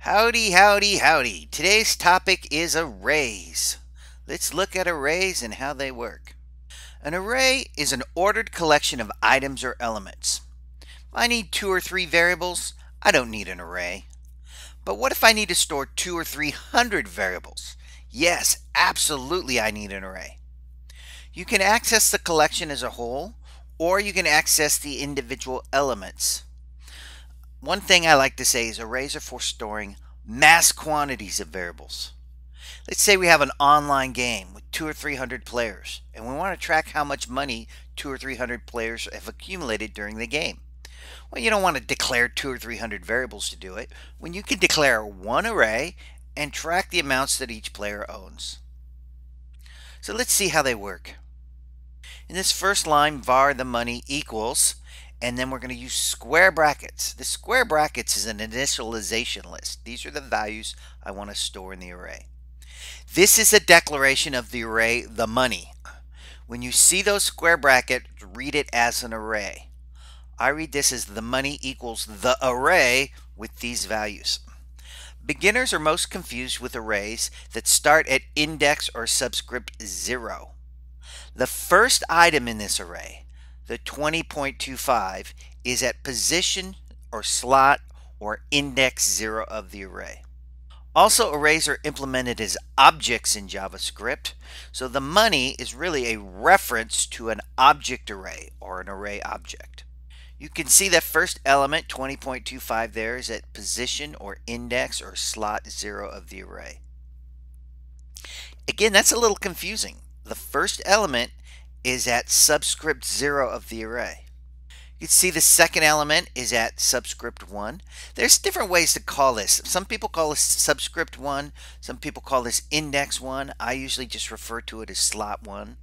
Howdy, howdy, howdy. Today's topic is arrays. Let's look at arrays and how they work. An array is an ordered collection of items or elements. If I need 2 or 3 variables, I don't need an array. But what if I need to store 200 or 300 variables? Yes, absolutely I need an array. You can access the collection as a whole, or you can access the individual elements. One thing I like to say is arrays are for storing mass quantities of variables. Let's say we have an online game with 200 or 300 players, and we want to track how much money 200 or 300 players have accumulated during the game. Well, you don't want to declare 200 or 300 variables to do it, when you can declare one array and track the amounts that each player owns. So let's see how they work. In this first line, var the money equals, and then we're going to use square brackets. The square brackets is an initialization list. These are the values I want to store in the array. This is a declaration of the array, the money. When you see those square brackets, read it as an array. I read this as the money equals the array with these values. Beginners are most confused with arrays that start at index or subscript 0. The first item in this array, the 20.25, is at position or slot or index 0 of the array. Also, arrays are implemented as objects in JavaScript, so the money is really a reference to an object array or an array object. You can see that first element, 20.25, there is at position or index or slot 0 of the array. Again, that's a little confusing. The first element is at subscript 0 of the array. You can see the second element is at subscript 1. There's different ways to call this. Some people call this subscript 1. Some people call this index 1. I usually just refer to it as slot 1.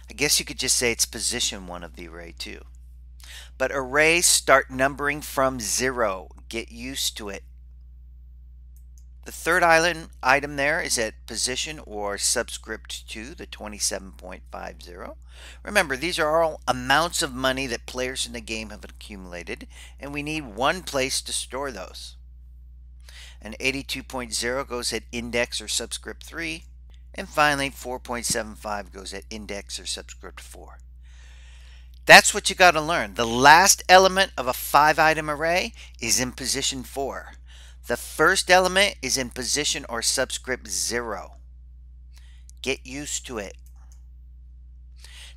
I guess you could just say it's position 1 of the array too. But arrays start numbering from 0. Get used to it. The third item there is at position or subscript 2, the 27.50. Remember, these are all amounts of money that players in the game have accumulated, and we need one place to store those. And 82.0 goes at index or subscript 3, and finally 4.75 goes at index or subscript 4. That's what you got to learn. The last element of a 5-item array is in position 4. The first element is in position or subscript 0. Get used to it.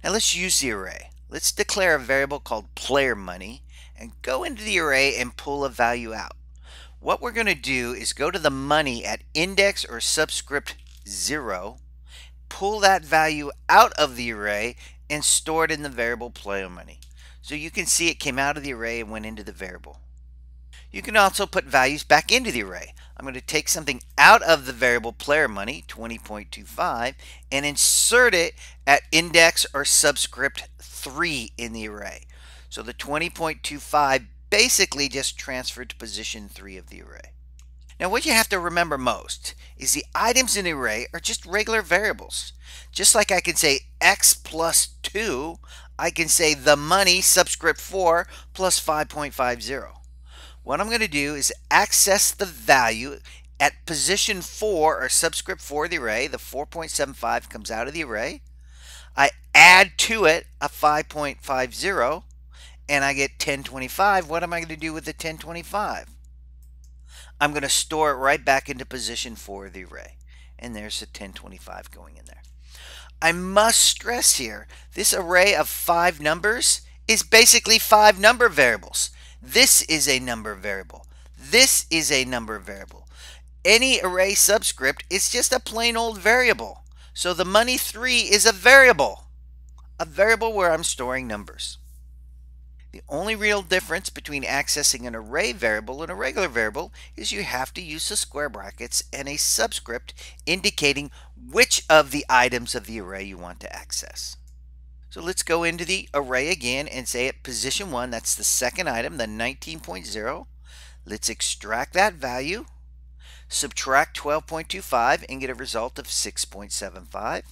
Now let's use the array. Let's declare a variable called player money and go into the array and pull a value out. What we're going to do is go to the money at index or subscript 0, pull that value out of the array and store it in the variable player money. So you can see it came out of the array and went into the variable. You can also put values back into the array. I'm going to take something out of the variable player money, 20.25, and insert it at index or subscript 3 in the array. So the 20.25 basically just transferred to position 3 of the array. Now what you have to remember most is the items in the array are just regular variables. Just like I can say x plus 2, I can say the money subscript 4 plus 5.50. What I'm going to do is access the value at position 4 or subscript 4 of the array. The 4.75 comes out of the array. I add to it a 5.50 and I get 1025. What am I going to do with the 1025? I'm going to store it right back into position 4 of the array. And there's the 1025 going in there. I must stress here, this array of 5 numbers is basically 5 number variables. This is a number variable. This is a number variable. Any array subscript is just a plain old variable. So the money 3 is a variable where I'm storing numbers. The only real difference between accessing an array variable and a regular variable is you have to use the square brackets and a subscript indicating which of the items of the array you want to access. So let's go into the array again and say at position 1, that's the second item, the 19.0. Let's extract that value, subtract 12.25 and get a result of 6.75.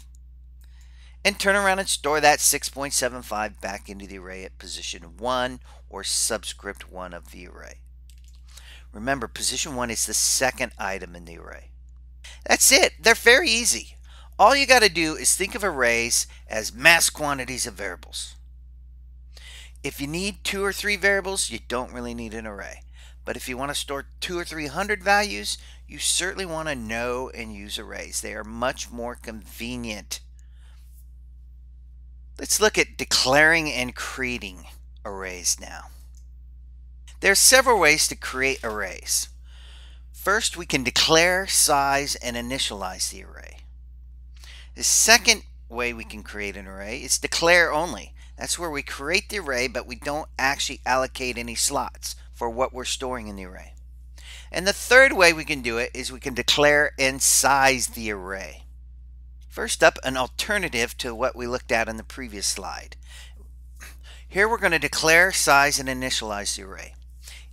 And turn around and store that 6.75 back into the array at position 1 or subscript 1 of the array. Remember, position 1 is the second item in the array. That's it. They're very easy. All you got to do is think of arrays as mass quantities of variables. If you need 2 or 3 variables, you don't really need an array. But if you want to store 200 or 300 values, you certainly want to know and use arrays. They are much more convenient. Let's look at declaring and creating arrays now. There are several ways to create arrays. First, we can declare, size, and initialize the array. The second way we can create an array is declare only. That's where we create the array, but we don't actually allocate any slots for what we're storing in the array. And the third way we can do it is we can declare and size the array. First up, an alternative to what we looked at in the previous slide. Here we're going to declare, size, and initialize the array.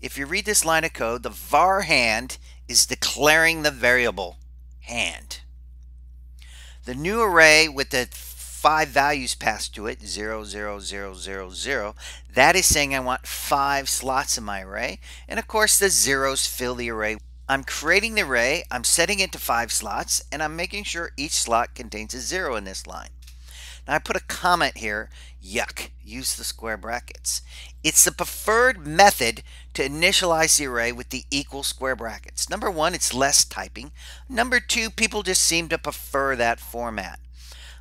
If you read this line of code, the var hand is declaring the variable hand. The new array with the 5 values passed to it, 0, 0, 0, 0, 0, that is saying I want 5 slots in my array. And of course the zeros fill the array. I'm creating the array, I'm setting it to 5 slots, and I'm making sure each slot contains a 0 in this line. Now I put a comment here, yuck, use the square brackets. It's the preferred method to initialize the array with the equal square brackets. Number 1, it's less typing. Number 2, people just seem to prefer that format.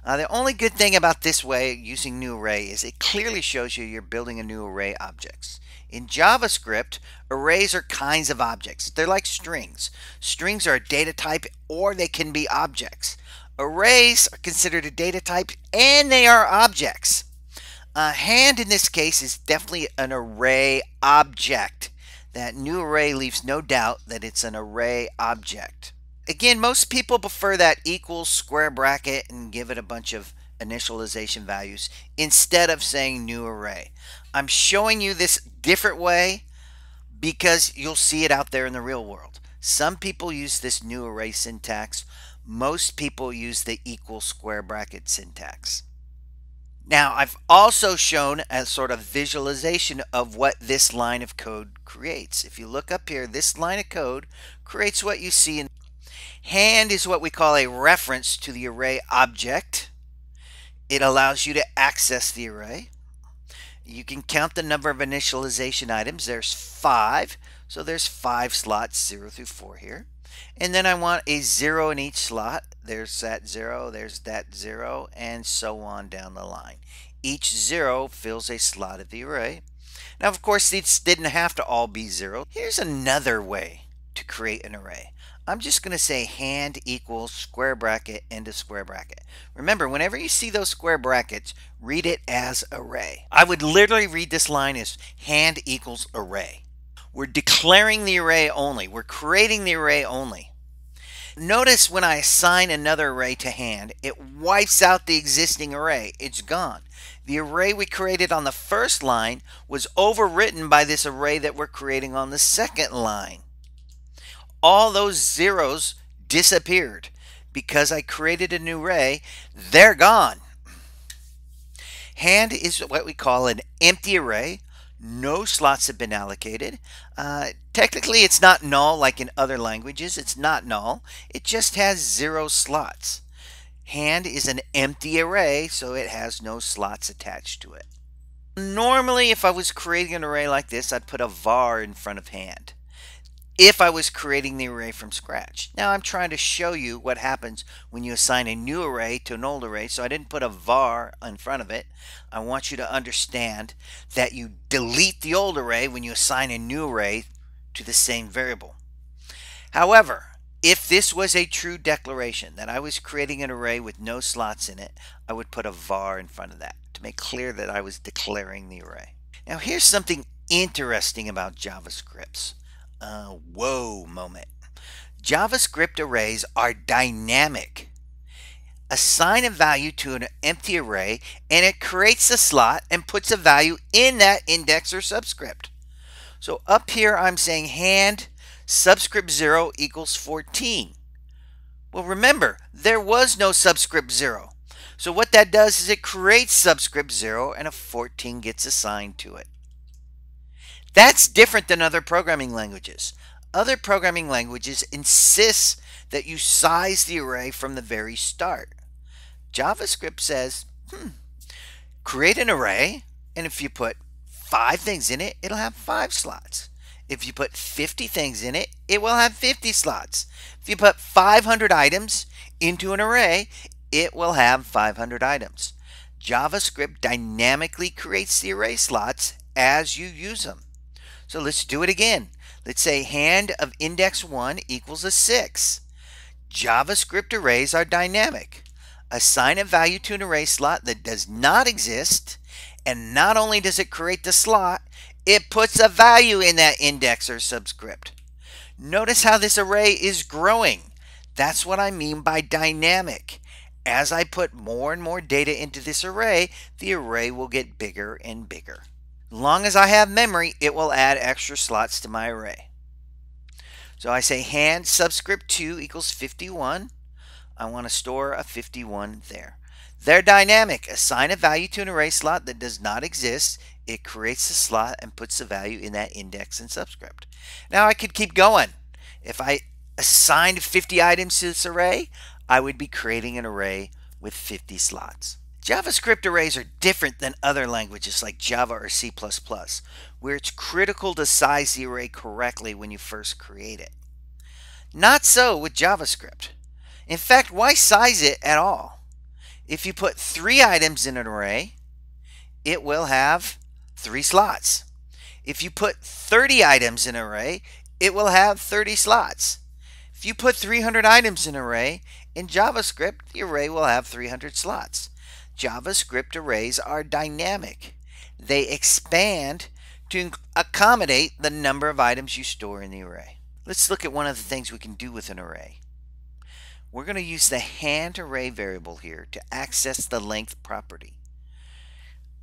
The only good thing about this way using new array is it clearly shows you you're building a new array objects. In JavaScript, arrays are kinds of objects. They're like strings. Strings are a data type or they can be objects. Arrays are considered a data type and they are objects. Hand in this case is definitely an array object. That new array leaves no doubt that it's an array object. Again, most people prefer that equals square bracket and give it a bunch of initialization values instead of saying new array. I'm showing you this different way because you'll see it out there in the real world. Some people use this new array syntax. Most people use the equal square bracket syntax. Now, I've also shown a sort of visualization of what this line of code creates. If you look up here, this line of code creates what you see in hand is what we call a reference to the array object. It allows you to access the array. You can count the number of initialization items. There's 5. So there's 5 slots, 0 through 4 here. And then I want a 0 in each slot. There's that 0, there's that 0, and so on down the line. Each 0 fills a slot of the array. Now, of course, these didn't have to all be 0. Here's another way to create an array. I'm just going to say hand equals square bracket into square bracket. Remember, whenever you see those square brackets, read it as array. I would literally read this line as hand equals array. We're declaring the array only. We're creating the array only. Notice when I assign another array to hand, it wipes out the existing array. It's gone. The array we created on the first line was overwritten by this array that we're creating on the second line. All those zeros disappeared because I created a new array. They're gone. Hand is what we call an empty array. No slots have been allocated. Technically, it's not null like in other languages. It's not null. It just has 0 slots. Hand is an empty array, so it has no slots attached to it. Normally, if I was creating an array like this, I'd put a var in front of hand if I was creating the array from scratch. Now I'm trying to show you what happens when you assign a new array to an old array, so I didn't put a var in front of it. I want you to understand that you delete the old array when you assign a new array to the same variable. However, if this was a true declaration that I was creating an array with no slots in it, I would put a var in front of that to make clear that I was declaring the array. Now here's something interesting about JavaScripts. Whoa moment. JavaScript arrays are dynamic. Assign a value to an empty array and it creates a slot and puts a value in that index or subscript. So up here I'm saying hand subscript 0 equals 14. Well, remember, there was no subscript 0. So what that does is it creates subscript 0 and a 14 gets assigned to it. That's different than other programming languages. Other programming languages insist that you size the array from the very start. JavaScript says, create an array, and if you put 5 things in it, it'll have 5 slots. If you put 50 things in it, it will have 50 slots. If you put 500 items into an array, it will have 500 items. JavaScript dynamically creates the array slots as you use them. So let's do it again. Let's say hand of index 1 equals a 6. JavaScript arrays are dynamic. Assign a value to an array slot that does not exist, and not only does it create the slot, it puts a value in that index or subscript. Notice how this array is growing. That's what I mean by dynamic. As I put more and more data into this array, the array will get bigger and bigger. As long as I have memory, it will add extra slots to my array. So I say hand subscript 2 equals 51. I want to store a 51 there. They're dynamic. Assign a value to an array slot that does not exist. It creates the slot and puts the value in that index and subscript. Now I could keep going. If I assigned 50 items to this array, I would be creating an array with 50 slots. JavaScript arrays are different than other languages like Java or C++, where it's critical to size the array correctly when you first create it. Not so with JavaScript. In fact, why size it at all? If you put 3 items in an array, it will have 3 slots. If you put 30 items in an array, it will have 30 slots. If you put 300 items in an array, in JavaScript, the array will have 300 slots. JavaScript arrays are dynamic. They expand to accommodate the number of items you store in the array. Let's look at one of the things we can do with an array. We're going to use the hand array variable here to access the length property.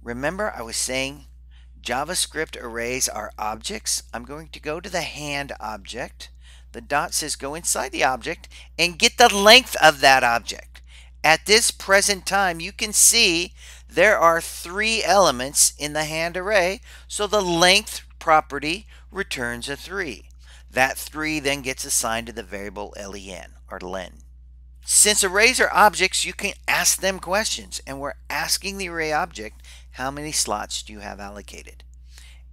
Remember, I was saying JavaScript arrays are objects. I'm going to go to the hand object. The dot says go inside the object and get the length of that object. At this present time, you can see there are 3 elements in the hand array, so the length property returns a 3. That 3 then gets assigned to the variable len or len. Since arrays are objects, you can ask them questions, and we're asking the array object, how many slots do you have allocated?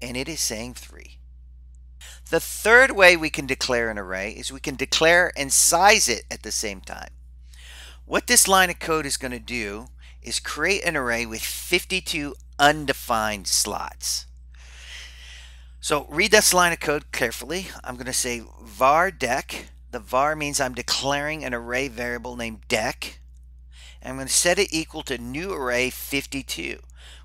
And it is saying 3. The third way we can declare an array is we can declare and size it at the same time. What this line of code is going to do is create an array with 52 undefined slots. So read this line of code carefully. I'm going to say var dec. The var means I'm declaring an array variable named dec. And I'm going to set it equal to new array 52.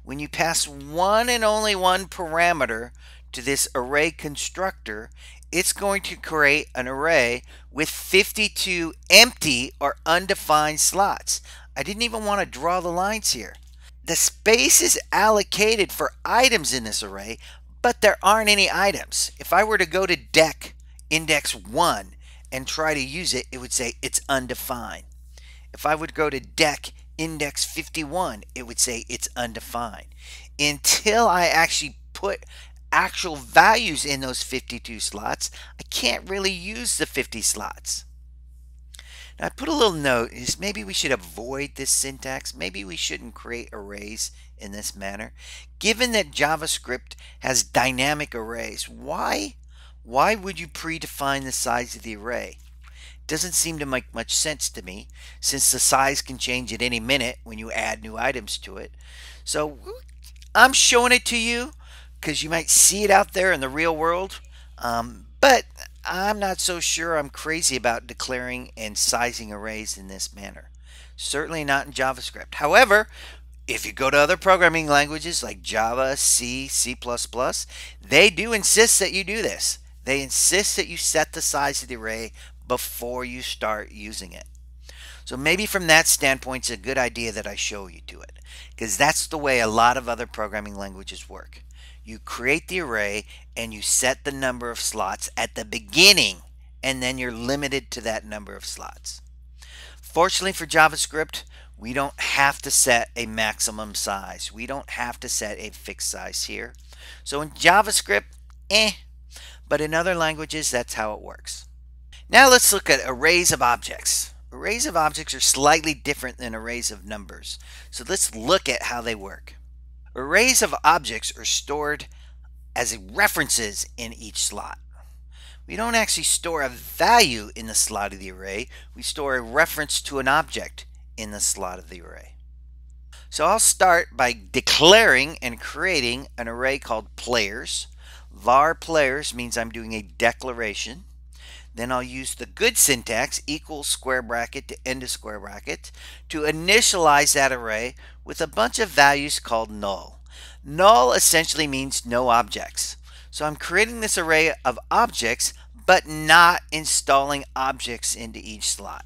When you pass one and only one parameter to this array constructor, it's going to create an array with 52 empty or undefined slots. I didn't even want to draw the lines here. The space is allocated for items in this array, but there aren't any items. If I were to go to dec index 1 and try to use it, it would say it's undefined. If I would go to dec index 51, it would say it's undefined. Until I actually put actual values in those 52 slots, I can't really use the 50 slots. Now I put a little note is maybe we should avoid this syntax. Maybe we shouldn't create arrays in this manner. Given that JavaScript has dynamic arrays, why would you predefine the size of the array? It doesn't seem to make much sense to me, since the size can change at any minute when you add new items to it. So I'm showing it to you because you might see it out there in the real world, but I'm not so sure I'm crazy about declaring and sizing arrays in this manner. Certainly not in JavaScript. However, if you go to other programming languages like Java, C, C++, they do insist that you do this. They insist that you set the size of the array before you start using it. So maybe from that standpoint, it's a good idea that I show you to it, because that's the way a lot of other programming languages work. You create the array and you set the number of slots at the beginning, and then you're limited to that number of slots. Fortunately for JavaScript, we don't have to set a maximum size. We don't have to set a fixed size here. So in JavaScript, but in other languages, that's how it works. Now let's look at arrays of objects. Arrays of objects are slightly different than arrays of numbers. So let's look at how they work. Arrays of objects are stored as references in each slot. We don't actually store a value in the slot of the array. We store a reference to an object in the slot of the array. So I'll start by declaring and creating an array called players. Var players means I'm doing a declaration. Then I'll use the good syntax, equals square bracket to end of square bracket, to initialize that array with a bunch of values called null. Null essentially means no objects. So I'm creating this array of objects, but not installing objects into each slot.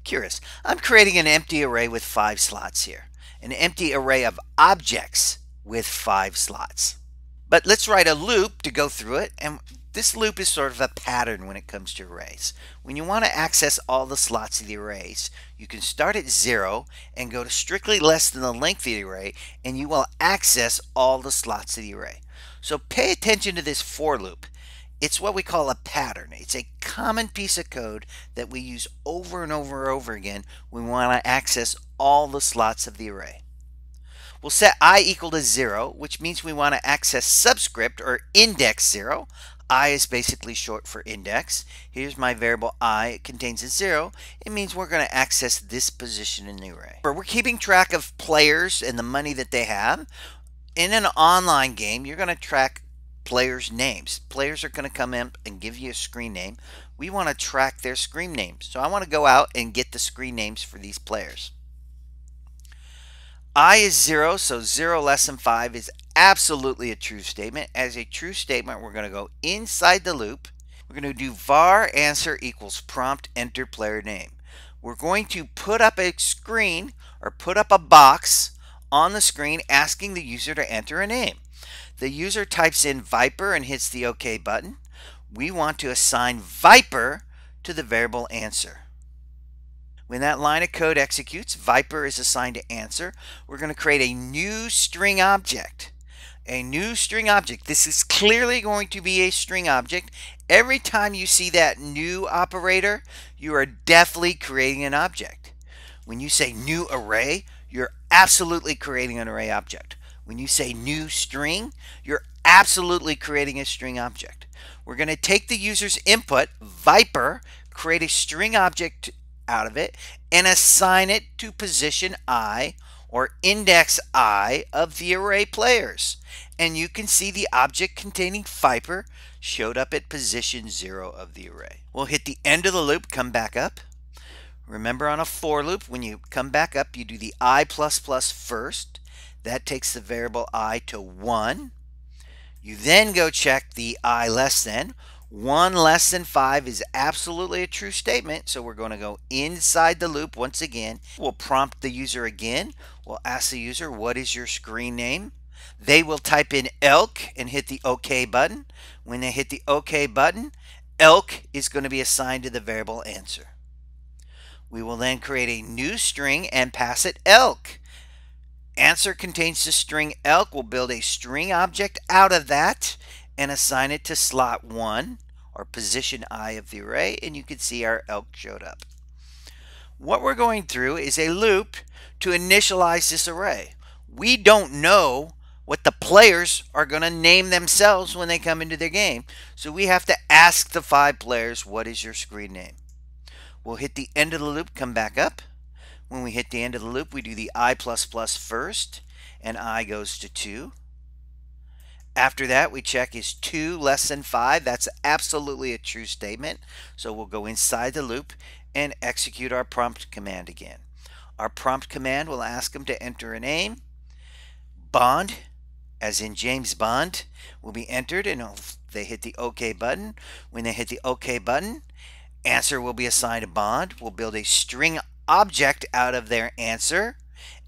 Curious. I'm creating an empty array with 5 slots here. An empty array of objects with 5 slots. But let's write a loop to go through it, and this loop is sort of a pattern when it comes to arrays. When you want to access all the slots of the arrays, you can start at 0 and go to strictly less than the length of the array, and you will access all the slots of the array. So pay attention to this for loop. It's what we call a pattern. It's a common piece of code that we use over and over and over again when we want to access all the slots of the array. We'll set I equal to 0, which means we want to access subscript or index 0. I is basically short for index. Here's my variable I. It contains a 0. It means we're going to access this position in the array. We're keeping track of players and the money that they have. In an online game, you're going to track players' names. Players are going to come in and give you a screen name. We want to track their screen names. So I want to go out and get the screen names for these players. I is 0, so 0 less than 5 is absolutely a true statement. As a true statement, we're going to go inside the loop. We're going to do var answer equals prompt enter player name. We're going to put up a screen or put up a box on the screen asking the user to enter a name. The user types in Viper and hits the OK button. We want to assign Viper to the variable answer. When that line of code executes, Viper is assigned to answer. We're going to create a new string object. A new string object. This is clearly going to be a string object. Every time you see that new operator, you are definitely creating an object. When you say new array, you're absolutely creating an array object. When you say new string, you're absolutely creating a string object. We're going to take the user's input, Viper, create a string object out of it, and assign it to position I or index I of the array players. And you can see the object containing Viper showed up at position 0 of the array. We'll hit the end of the loop, come back up. Remember, on a for loop, when you come back up, you do the I++ first. That takes the variable I to 1. You then go check the I less than. 1 less than 5 is absolutely a true statement, so we're going to go inside the loop once again. We'll prompt the user again. We'll ask the user, what is your screen name? They will type in elk and hit the OK button. When they hit the OK button, elk is going to be assigned to the variable answer. We will then create a new string and pass it elk. Answer contains the string elk. We'll build a string object out of that and assign it to slot 1 or position I of the array, and you can see our elk showed up. What we're going through is a loop to initialize this array. We don't know what the players are going to name themselves when they come into their game, so we have to ask the 5 players, what is your screen name? We'll hit the end of the loop, come back up. When we hit the end of the loop, we do the I++ first, and I goes to 2. After that, we check is 2 less than 5. That's absolutely a true statement. So we'll go inside the loop and execute our prompt command again. Our prompt command will ask them to enter a name. Bond, as in James Bond, will be entered, and they hit the OK button. When they hit the OK button, answer will be assigned to Bond. We'll build a string object out of their answer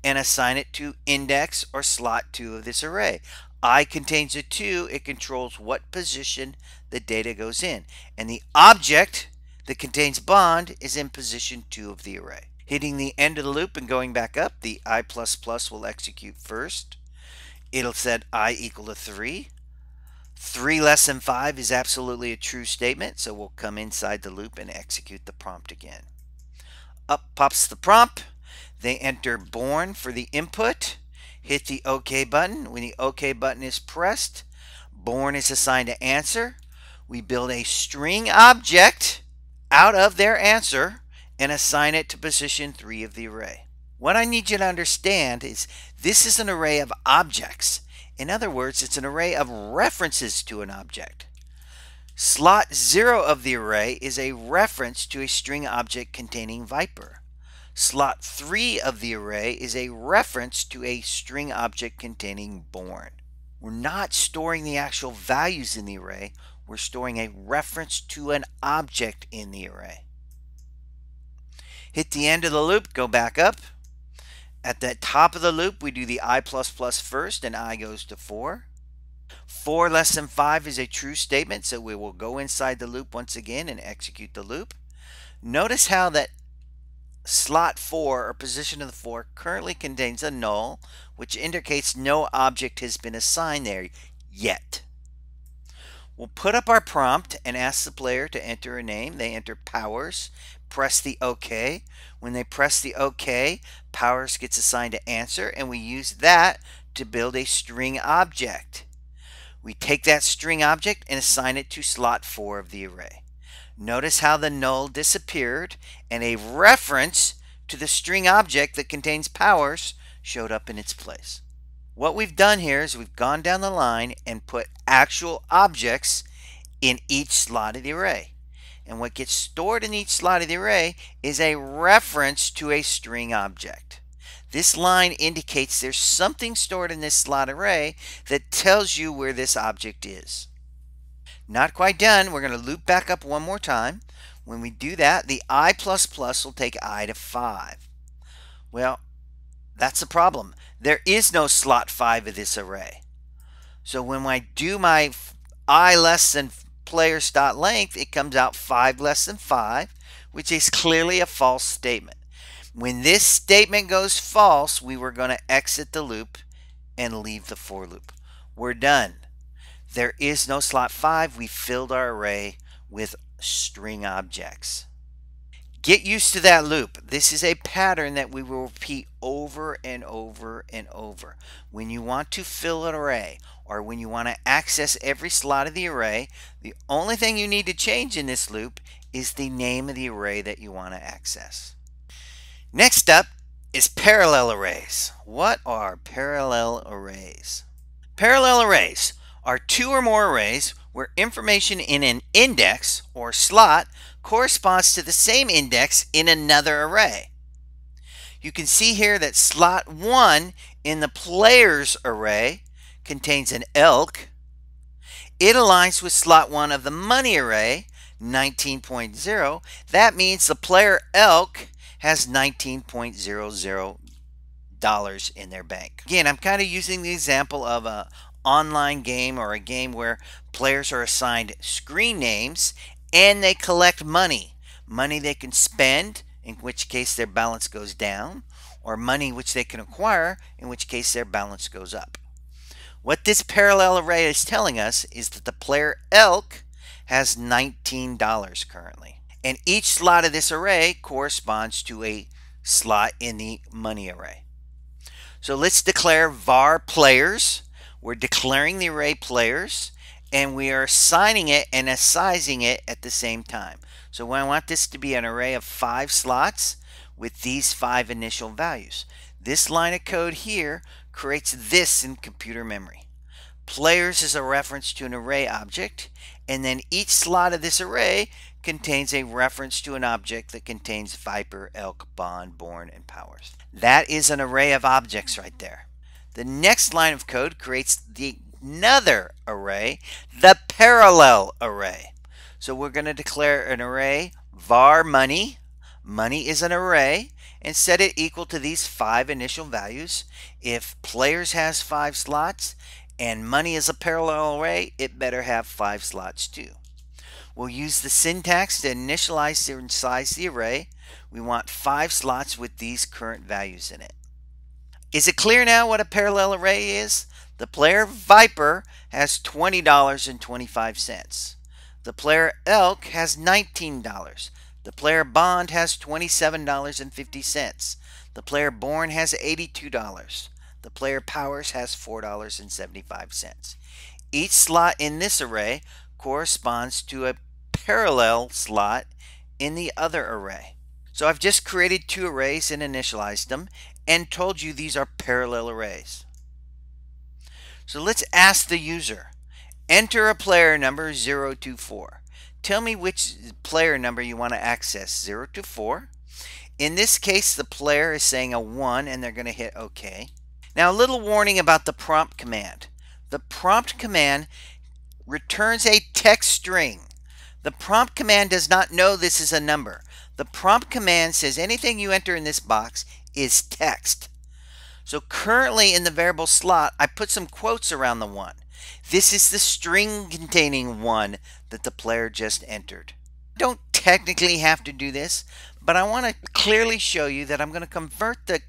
and assign it to index or slot 2 of this array. I contains a 2. It controls what position the data goes in. And the object that contains Bond is in position 2 of the array. Hitting the end of the loop and going back up, the I++ will execute first. It'll set I equal to 3. 3 less than 5 is absolutely a true statement, so we'll come inside the loop and execute the prompt again. Up pops the prompt. They enter born for the input. Hit the OK button. When the OK button is pressed, born is assigned to answer. We build a string object out of their answer and assign it to position 3 of the array. What I need you to understand is this is an array of objects. In other words, it's an array of references to an object. Slot 0 of the array is a reference to a string object containing Viper. Slot 3 of the array is a reference to a string object containing Born. We're not storing the actual values in the array. We're storing a reference to an object in the array. Hit the end of the loop, go back up. At the top of the loop, we do the I++ first, and I goes to 4. 4 less than 5 is a true statement, so we will go inside the loop once again and execute the loop. Notice how that slot 4, or position of the 4, currently contains a null, which indicates no object has been assigned there yet. We'll put up our prompt and ask the player to enter a name. They enter Powers. Press the OK. When they press the OK, Powers gets assigned to answer, and we use that to build a string object. We take that string object and assign it to slot 4 of the array. Notice how the null disappeared and a reference to the string object that contains Powers showed up in its place. What we've done here is we've gone down the line and put actual objects in each slot of the array. And what gets stored in each slot of the array is a reference to a string object. This line indicates there's something stored in this slot array that tells you where this object is. Not quite done. We're going to loop back up one more time. When we do that, the I++ will take I to 5. Well, that's the problem. There is no slot 5 of this array. So when I do my I less than players.length, it comes out 5 less than 5, which is clearly a false statement. When this statement goes false, we were going to exit the loop and leave the for loop. We're done. There is no slot 5. We filled our array with string objects. Get used to that loop. This is a pattern that we will repeat over and over and over. When you want to fill an array, or when you want to access every slot of the array, the only thing you need to change in this loop is the name of the array that you want to access. Next up is parallel arrays. What are parallel arrays? Parallel arrays are 2 or more arrays where information in an index or slot corresponds to the same index in another array. You can see here that slot 1 in the players array contains an elk. It aligns with slot 1 of the money array, 19.0. That means the player elk has $19.00 in their bank. Again, I'm kind of using the example of an online game or a game where players are assigned screen names and they collect money. Money they can spend, in which case their balance goes down, or money which they can acquire, in which case their balance goes up. What this parallel array is telling us is that the player elk has $19 currently. And each slot of this array corresponds to a slot in the money array. So let's declare var players. We're declaring the array players, and we are assigning it and assizing it at the same time. So when I want this to be an array of 5 slots with these 5 initial values. This line of code here creates this in computer memory. Players is a reference to an array object, and then each slot of this array contains a reference to an object that contains Viper, Elk, Bond, Born, and Powers. That is an array of objects right there. The next line of code creates another array, the parallel array. So we're going to declare an array var money. Money is an array, and set it equal to these 5 initial values. If players has 5 slots and money is a parallel array, it better have 5 slots too. We'll use the syntax to initialize and size the array. We want 5 slots with these current values in it. Is it clear now what a parallel array is? The player Viper has $20.25. The player Elk has $19. The player Bond has $27.50. The player Born has $82. The player Powers has $4.75. Each slot in this array corresponds to a parallel slot in the other array. So I've just created two arrays and initialized them and told you these are parallel arrays. So let's ask the user, enter a player number 0 to 4. Tell me which player number you want to access, 0 to 4. In this case, the player is saying a 1 and they're going to hit OK. Now a little warning about the prompt command. The prompt command returns a text string. The prompt command does not know this is a number. The prompt command says anything you enter in this box is text. So currently in the variable slot, I put some quotes around the 1. This is the string containing 1 that the player just entered. I don't technically have to do this, but I want to clearly show you that I'm going to convert the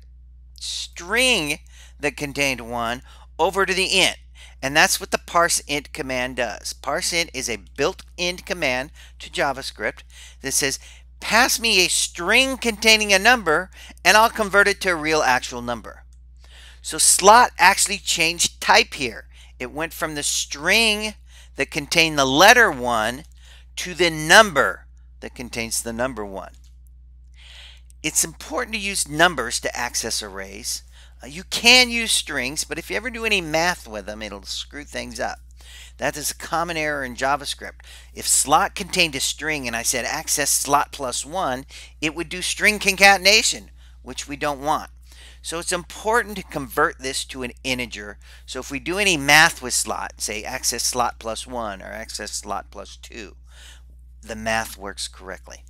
string that contained 1 over to the int. And that's what the parseInt command does. ParseInt is a built-in command to JavaScript that says, pass me a string containing a number, and I'll convert it to a real actual number. So slot actually changed type here. It went from the string that contained the letter 1 to the number that contains the number 1. It's important to use numbers to access arrays. You can use strings, but if you ever do any math with them, it'll screw things up. That is a common error in JavaScript. If slot contained a string and I said access slot plus 1, it would do string concatenation, which we don't want. So it's important to convert this to an integer. So if we do any math with slot, say access slot plus 1 or access slot plus 2, the math works correctly.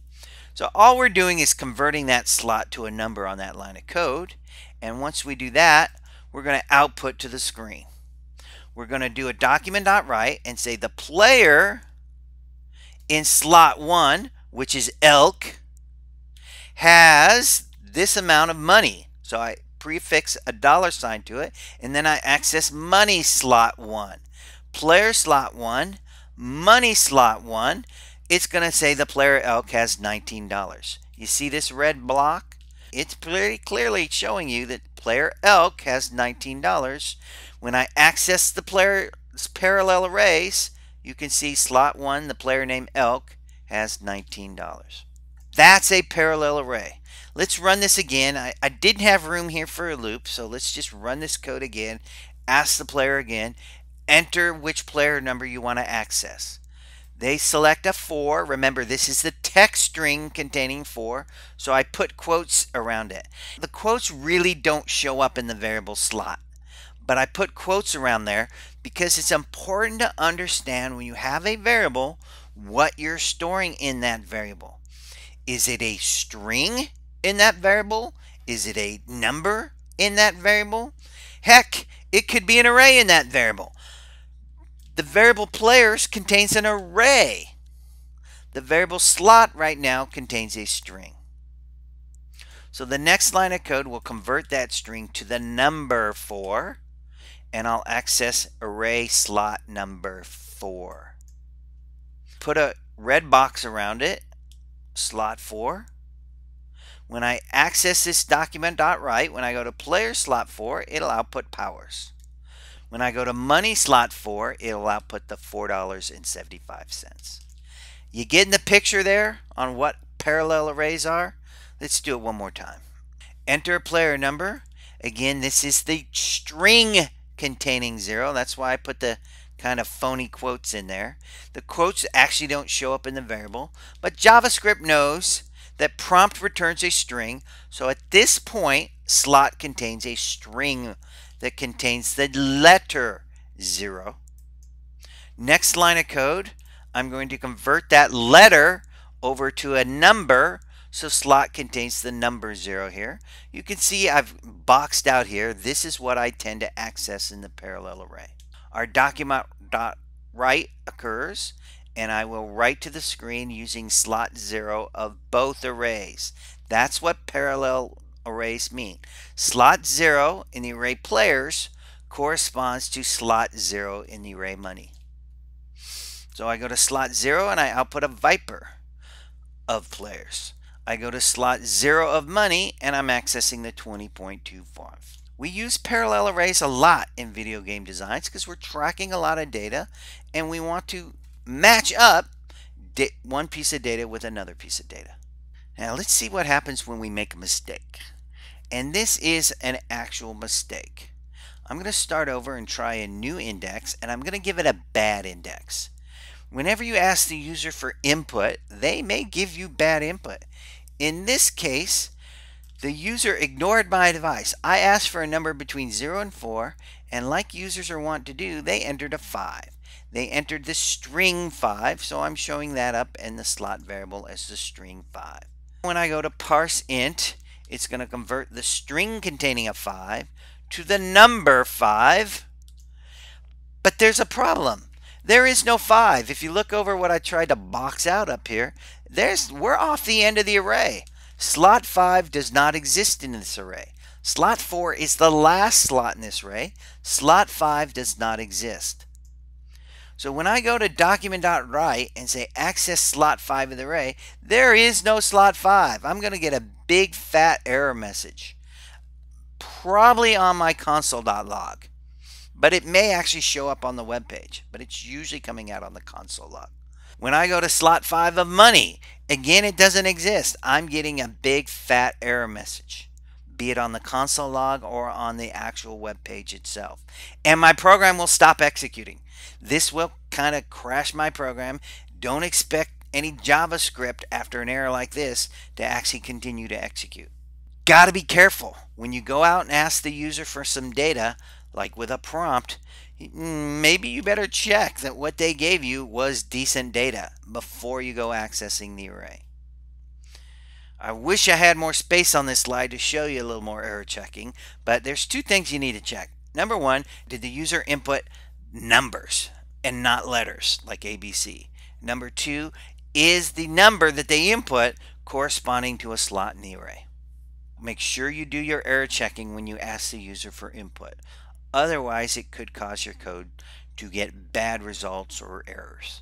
So all we're doing is converting that slot to a number on that line of code. And once we do that, we're going to output to the screen. We're going to do a document.write and say the player in slot 1, which is elk, has this amount of money. So I prefix a $sign to it, and then I access money slot 1. Player slot 1, money slot 1, it's going to say the player elk has $19. You see this red block? It's pretty clearly showing you that player elk has $19. When I access the player's parallel arrays, you can see slot 1, the player named elk, has $19. That's a parallel array. Let's run this again. I didn't have room here for a loop, so let's just run this code again. Ask the player again. Enter which player number you want to access. They select a 4. Remember, this is the text string containing 4, so I put quotes around it. The quotes really don't show up in the variable slot, but I put quotes around there because it's important to understand when you have a variable what you're storing in that variable. Is it a string in that variable? Is it a number in that variable? Heck, it could be an array in that variable. The variable players contains an array. The variable slot right now contains a string. So the next line of code will convert that string to the number 4, and I'll access array slot number 4. Put a red box around it, slot 4. When I access this document.write, when I go to player slot 4, it'll output powers. When I go to money slot 4, it'll output the $4.75. You getting the picture there on what parallel arrays are? Let's do it one more time. Enter a player number. Again, this is the string containing 0. That's why I put the kind of phony quotes in there. The quotes actually don't show up in the variable, but JavaScript knows that prompt returns a string. So at this point, slot contains a string that contains the letter 0. Next line of code, I'm going to convert that letter over to a number, so slot contains the number 0 here. You can see I've boxed out here. This is what I tend to access in the parallel array. Our document.write occurs, and I will write to the screen using slot 0 of both arrays. That's what parallel arrays mean. Slot 0 in the array players corresponds to slot 0 in the array money. So I go to slot 0 and I output a Viper of players. I go to slot 0 of money and I'm accessing the 20.25. We use parallel arrays a lot in video game designs because we're tracking a lot of data and we want to match up one piece of data with another piece of data. Now let's see what happens when we make a mistake. And this is an actual mistake. I'm going to start over and try a new index, and I'm going to give it a bad index. Whenever you ask the user for input, they may give you bad input. In this case, the user ignored my advice. I asked for a number between 0 and 4, and like users are wont to do, they entered a 5. They entered the string 5, so I'm showing that up in the slot variable as the string 5. When I go to parse int, it's going to convert the string containing a 5 to the number 5. But there's a problem. There is no 5. If you look over what I tried to box out up here, we're off the end of the array. Slot 5 does not exist in this array. Slot 4 is the last slot in this array. Slot 5 does not exist. So when I go to document.write and say access slot 5 of the array, there is no slot 5. I'm going to get a big fat error message, probably on my console.log. But it may actually show up on the web page, but it's usually coming out on the console log. When I go to slot 5 of money, again, it doesn't exist. I'm getting a big fat error message, be it on the console log or on the actual web page itself. And my program will stop executing. This will kind of crash my program. Don't expect any JavaScript after an error like this to actually continue to execute. Got to be careful when you go out and ask the user for some data, like with a prompt. Maybe you better check that what they gave you was decent data before you go accessing the array. I wish I had more space on this slide to show you a little more error checking, but there's two things you need to check. Number one, did the user input numbers and not letters like ABC? Number two, is the number that they input corresponding to a slot in the array? Make sure you do your error checking when you ask the user for input. Otherwise, it could cause your code to get bad results or errors.